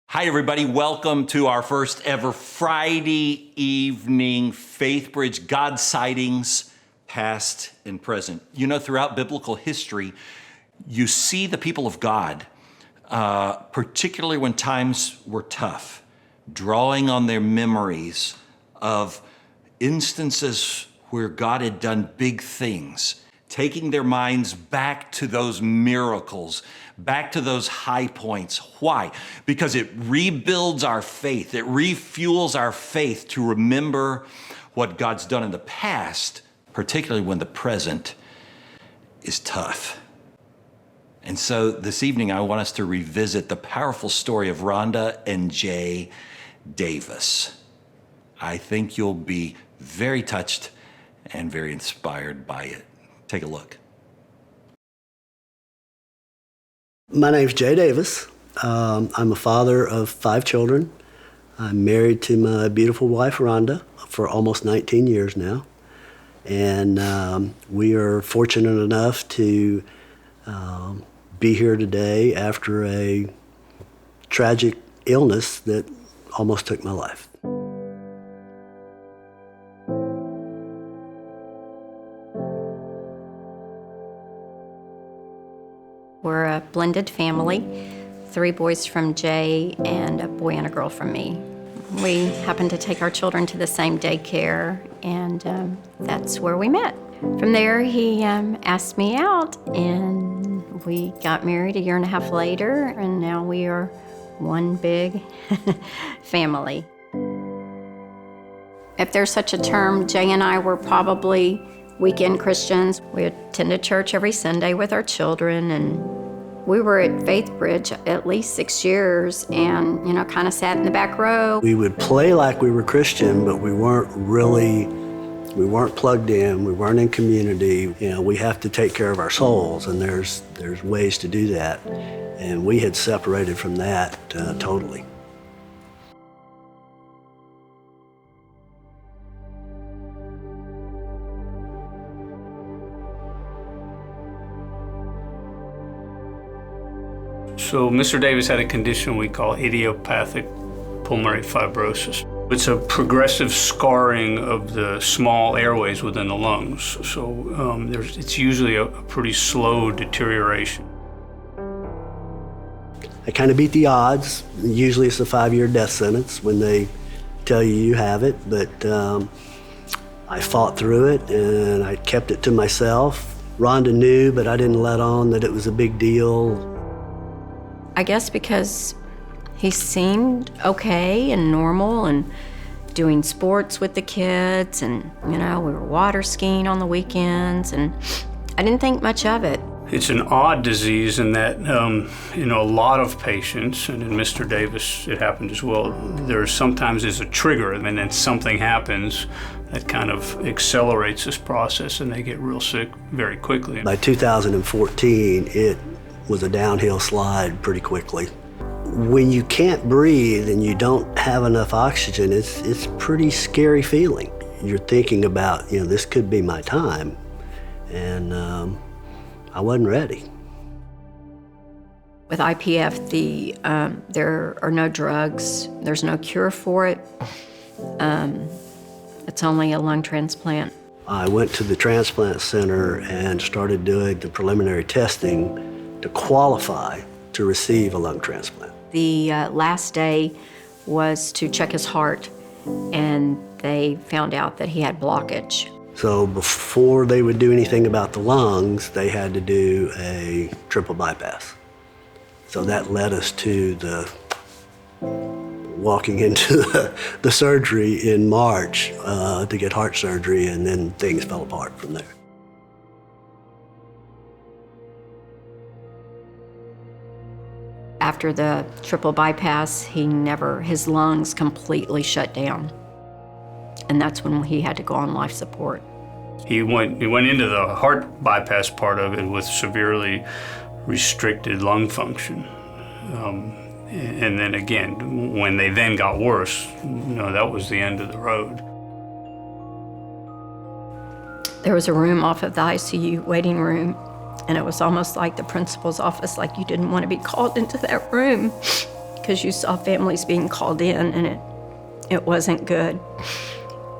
Hi, everybody. Welcome to our first ever Friday evening Faith Bridge God Sightings, past and present. You know, throughout biblical history, you see the people of God, particularly when times were tough, drawing on their memories of instances where God had done big things, taking their minds back to those miracles, back to those high points. Why? Because it rebuilds our faith. It refuels our faith to remember what God's done in the past, particularly when the present is tough. And so this evening, I want us to revisit the powerful story of Rhonda and Jay Davis. I think you'll be very touched and very inspired by it. Take a look. My name's Jay Davis. I'm a father of 5 children. I'm married to my beautiful wife, Rhonda, for almost 19 years now. And we are fortunate enough to be here today after a tragic illness that almost took my life. We're a blended family, 3 boys from Jay and a boy and a girl from me. We happened to take our children to the same daycare, and that's where we met. From there, he asked me out, and we got married 1.5 years later, and now we are one big family. If there's such a term, Jay and I were probably weekend Christians. We attended church every Sunday with our children, and we were at Faith Bridge at least 6 years and, kind of sat in the back row. We would play like we were Christian, but we weren't plugged in, we weren't in community. We have to take care of our souls, and there's ways to do that. And we had separated from that totally. So Mr. Davis had a condition we call idiopathic pulmonary fibrosis. It's a progressive scarring of the small airways within the lungs. So it's usually a pretty slow deterioration. I kind of beat the odds. Usually it's a 5-year death sentence when they tell you you have it, but I fought through it and I kept it to myself. Rhonda knew, but I didn't let on that it was a big deal. I guess because he seemed okay and normal and doing sports with the kids, and we were water skiing on the weekends, and I didn't think much of it. It's an odd disease in that, a lot of patients, and in Mr. Davis it happened as well, there sometimes is a trigger, and then something happens that kind of accelerates this process, and they get real sick very quickly. By 2014, it was a downhill slide pretty quickly. When you can't breathe and you don't have enough oxygen, it's a pretty scary feeling. You're thinking about, this could be my time, and I wasn't ready. With IPF, there are no drugs. There's no cure for it. It's only a lung transplant. I went to the transplant center and started doing the preliminary testing to qualify to receive a lung transplant. The last day was to check his heart, and they found out that he had blockage. So before they would do anything about the lungs, they had to do a triple bypass. So that led us to walking into the surgery in March to get heart surgery, and then things fell apart from there. After the triple bypass, his lungs completely shut down. And that's when he had to go on life support. He went into the heart bypass part of it with severely restricted lung function. And then again, when they then got worse, that was the end of the road. There was a room off of the ICU waiting room, and it was almost like the principal's office, like you didn't want to be called into that room because you saw families being called in, and it wasn't good.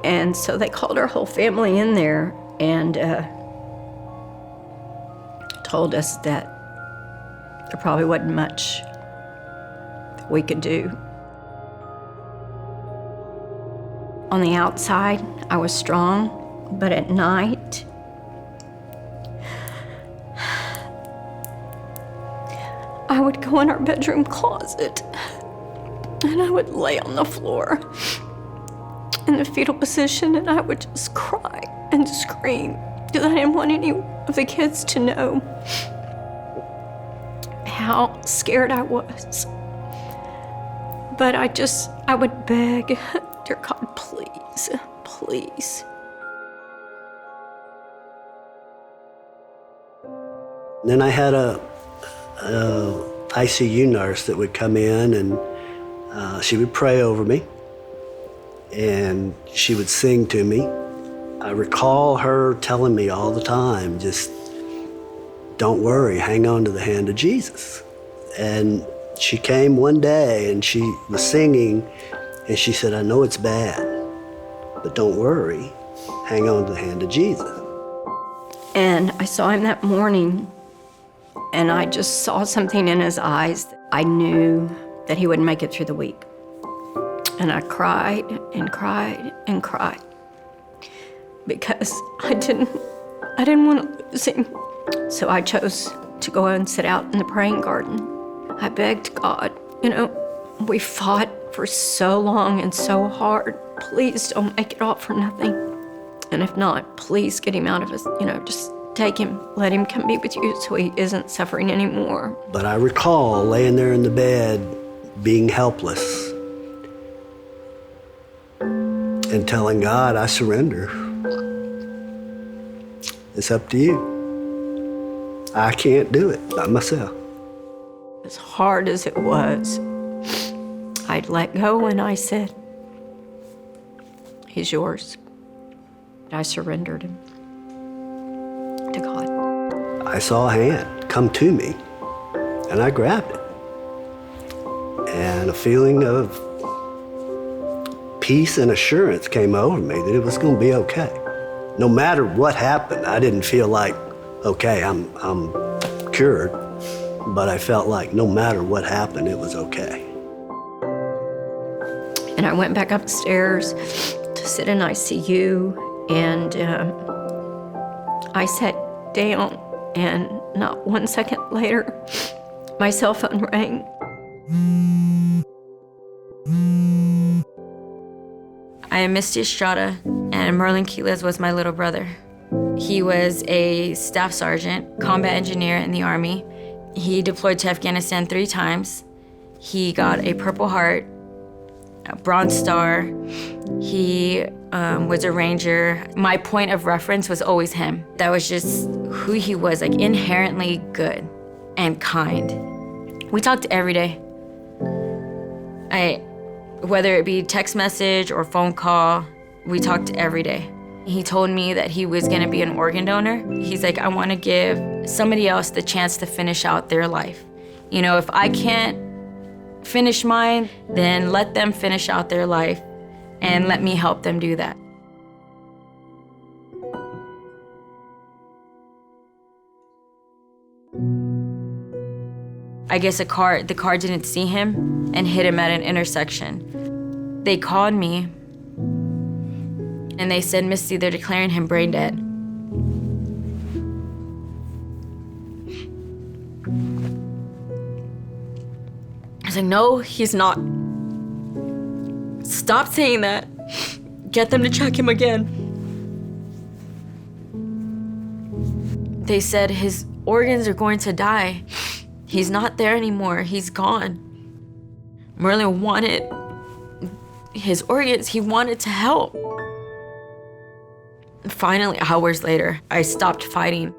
And so they called our whole family in there and told us that there probably wasn't much that we could do. On the outside, I was strong, but at night, I would go in our bedroom closet and I would lay on the floor in the fetal position, and I would just cry and scream because I didn't want any of the kids to know how scared I was. But I would beg, dear God, please, please. Then I had a ICU nurse that would come in, and she would pray over me, and she would sing to me. I recall her telling me all the time, just don't worry, hang on to the hand of Jesus. And she came one day and she was singing, and she said, I know it's bad, but don't worry, hang on to the hand of Jesus. And I saw him that morning, and I just saw something in his eyes. I knew that he wouldn't make it through the week. And I cried and cried and cried because I didn't want to lose him. So I chose to go and sit out in the praying garden. I begged God, we fought for so long and so hard. Please don't make it all for nothing. And if not, please get him out of us, just take him, let him come be with you so he isn't suffering anymore. But I recall laying there in the bed, being helpless, and telling God, I surrender. It's up to you. I can't do it by myself. As hard as it was, I'd let go and I said, he's yours. I surrendered him to God. I saw a hand come to me, and I grabbed it. And a feeling of peace and assurance came over me that it was going to be okay. No matter what happened, I didn't feel like, okay, I'm cured, but I felt like no matter what happened, it was okay. And I went back upstairs to sit in ICU, and I sat down, and not 1 second later, my cell phone rang. I am Misty Estrada, and Merlin Quiles was my little brother. He was a staff sergeant, combat engineer in the Army. He deployed to Afghanistan 3 times. He got a Purple Heart, a Bronze Star. He was a Ranger. My point of reference was always him. That was just who he was, like inherently good and kind. We talked every day. Whether it be text message or phone call, we talked every day. He told me that he was gonna be an organ donor. He's like, I wanna give somebody else the chance to finish out their life. If I can't finish mine, then let them finish out their life and let me help them do that. I guess the car didn't see him and hit him at an intersection. They called me and they said, Misty, they're declaring him brain dead. I was like, no, he's not. Stop saying that. Get them to check him again. They said his organs are going to die. He's not there anymore. He's gone. Merlin wanted his organs. He wanted to help. Finally, hours later, I stopped fighting.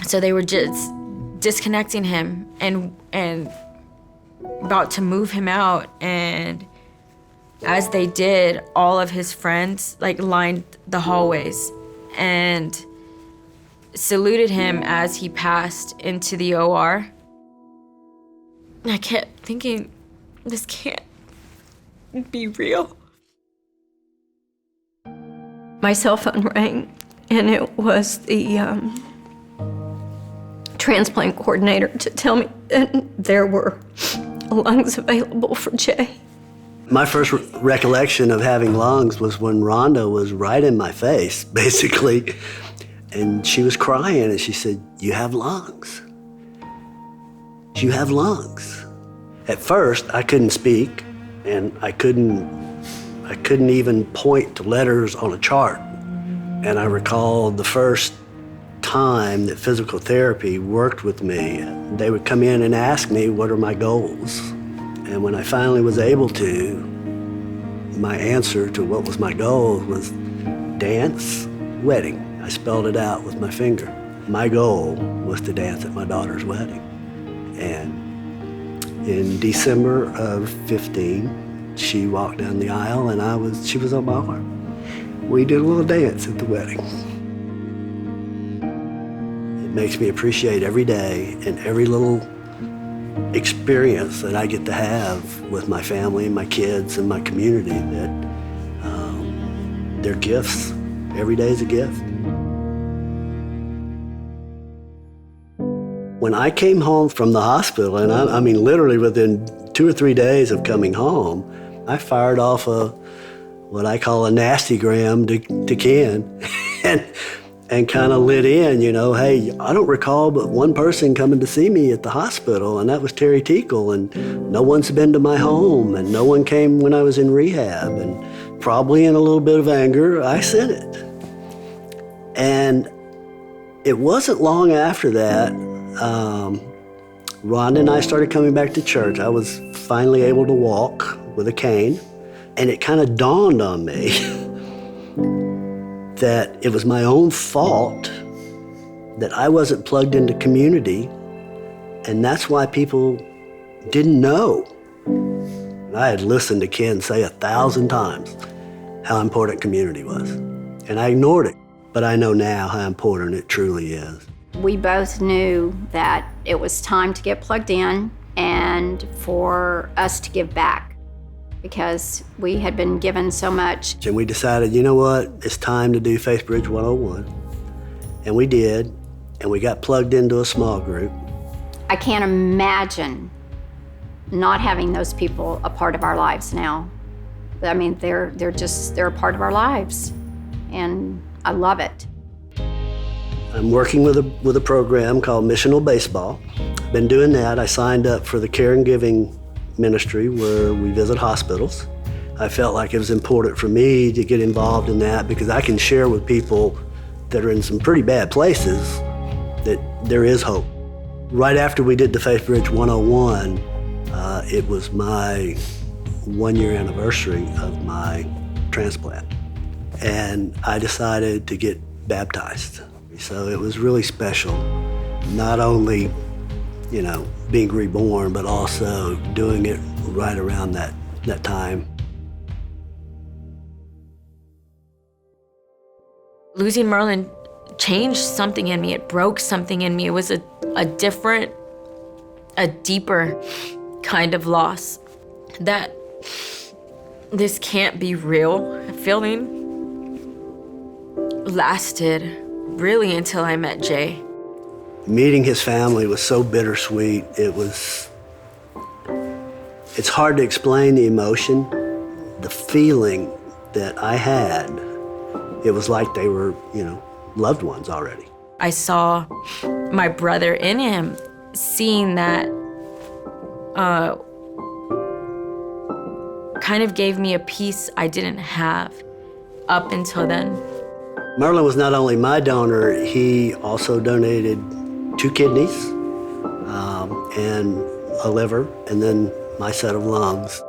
So they were just disconnecting him and about to move him out. And as they did, all of his friends lined the hallways and saluted him as he passed into the OR. I kept thinking, this can't be real. My cell phone rang, and it was the transplant coordinator to tell me that there were lungs available for Jay. My first recollection of having lungs was when Rhonda was right in my face, basically, and she was crying, and she said, "You have lungs. You have lungs." At first, I couldn't speak, and I couldn't even point to letters on a chart. And I recall the first time that physical therapy worked with me, they would come in and ask me, what are my goals? And when I finally was able to, my answer to what was my goal was dance, wedding. I spelled it out with my finger. My goal was to dance at my daughter's wedding. And in December of 15, she walked down the aisle and she was on my arm. We did a little dance at the wedding. It makes me appreciate every day and every little experience that I get to have with my family and my kids and my community, that they're gifts. Every day is a gift. When I came home from the hospital, and I mean literally within 2 or 3 days of coming home, I fired off what I call a nastygram to Ken and kind of lit in, hey, I don't recall but one person coming to see me at the hospital, and that was Terry Teakle, and no one's been to my home, and no one came when I was in rehab, and probably in a little bit of anger, I sent it. And it wasn't long after that, Rhonda and I started coming back to church. I was finally able to walk with a cane, and it kind of dawned on me that it was my own fault that I wasn't plugged into community, and that's why people didn't know. I had listened to Ken say 1,000 times how important community was, and I ignored it, but I know now how important it truly is. We both knew that it was time to get plugged in and for us to give back, because we had been given so much. And we decided, you know what, it's time to do Faithbridge 101. And we did, and we got plugged into a small group. I can't imagine not having those people a part of our lives now. I mean, they're a part of our lives, and I love it. I'm working with a program called Missional Baseball. Been doing that. I signed up for the Care and Giving ministry where we visit hospitals. I felt like it was important for me to get involved in that because I can share with people that are in some pretty bad places that there is hope. Right after we did the Faithbridge 101, it was my 1-year anniversary of my transplant. And I decided to get baptized. So it was really special, not only, being reborn, but also doing it right around that time. Losing Merlin changed something in me. It broke something in me. It was a different, a deeper kind of loss. That this can't be real feeling lasted really until I met Jay. Meeting his family was so bittersweet. It's hard to explain the emotion, the feeling that I had. It was like they were, loved ones already. I saw my brother in him, seeing that kind of gave me a peace I didn't have up until then. Merlin was not only my donor, he also donated 2 kidneys and a liver, and then my set of lungs.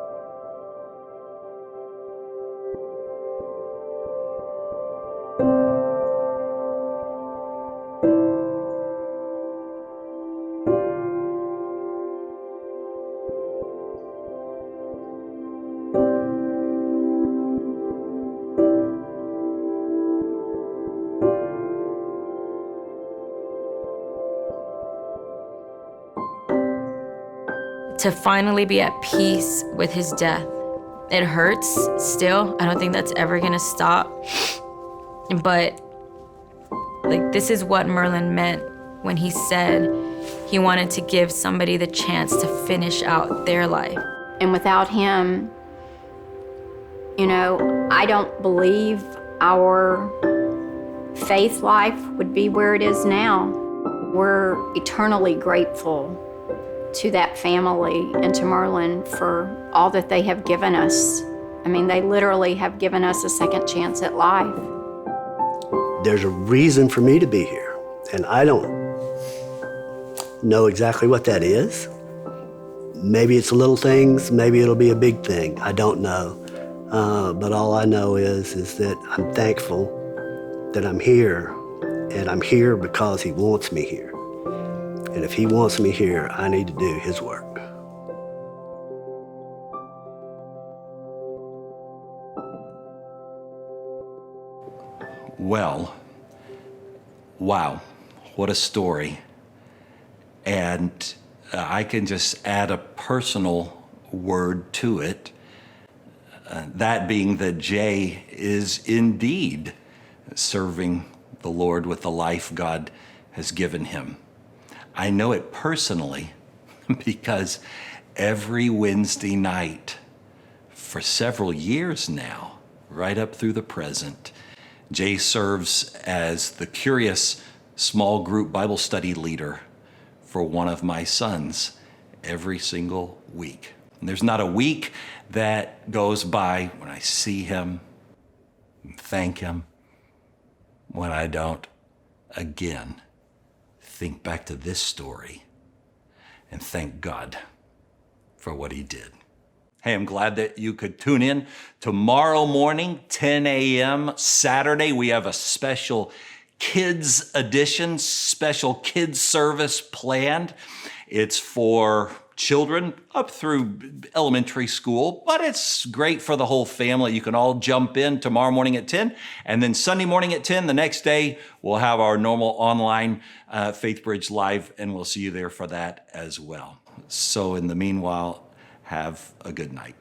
to finally be at peace with his death. It hurts still. I don't think that's ever gonna stop. But like, this is what Merlin meant when he said he wanted to give somebody the chance to finish out their life. And without him, you know, I don't believe our faith life would be where it is now. We're eternally grateful to that family and to Merlin for all that they have given us. I mean, they literally have given us a second chance at life. There's a reason for me to be here, and I don't know exactly what that is. Maybe it's little things, maybe it'll be a big thing, I don't know. But all I know is that I'm thankful that I'm here, and I'm here because he wants me here. And if he wants me here, I need to do his work. Well, wow, what a story. And I can just add a personal word to it, that being that Jay is indeed serving the Lord with the life God has given him. I know it personally because every Wednesday night for several years now, right up through the present, Jay serves as the curious small group Bible study leader for one of my sons every single week. And there's not a week that goes by when I see him and thank him. When I don't, again, think back to this story and thank God for what he did. Hey, I'm glad that you could tune in. Tomorrow morning, 10 a.m. Saturday, we have a special kids edition, special kids service planned. It's for children up through elementary school, but it's great for the whole family. You can all jump in tomorrow morning at 10, and then Sunday morning at 10, the next day, we'll have our normal online Faith Bridge Live, and we'll see you there for that as well. So in the meanwhile, have a good night.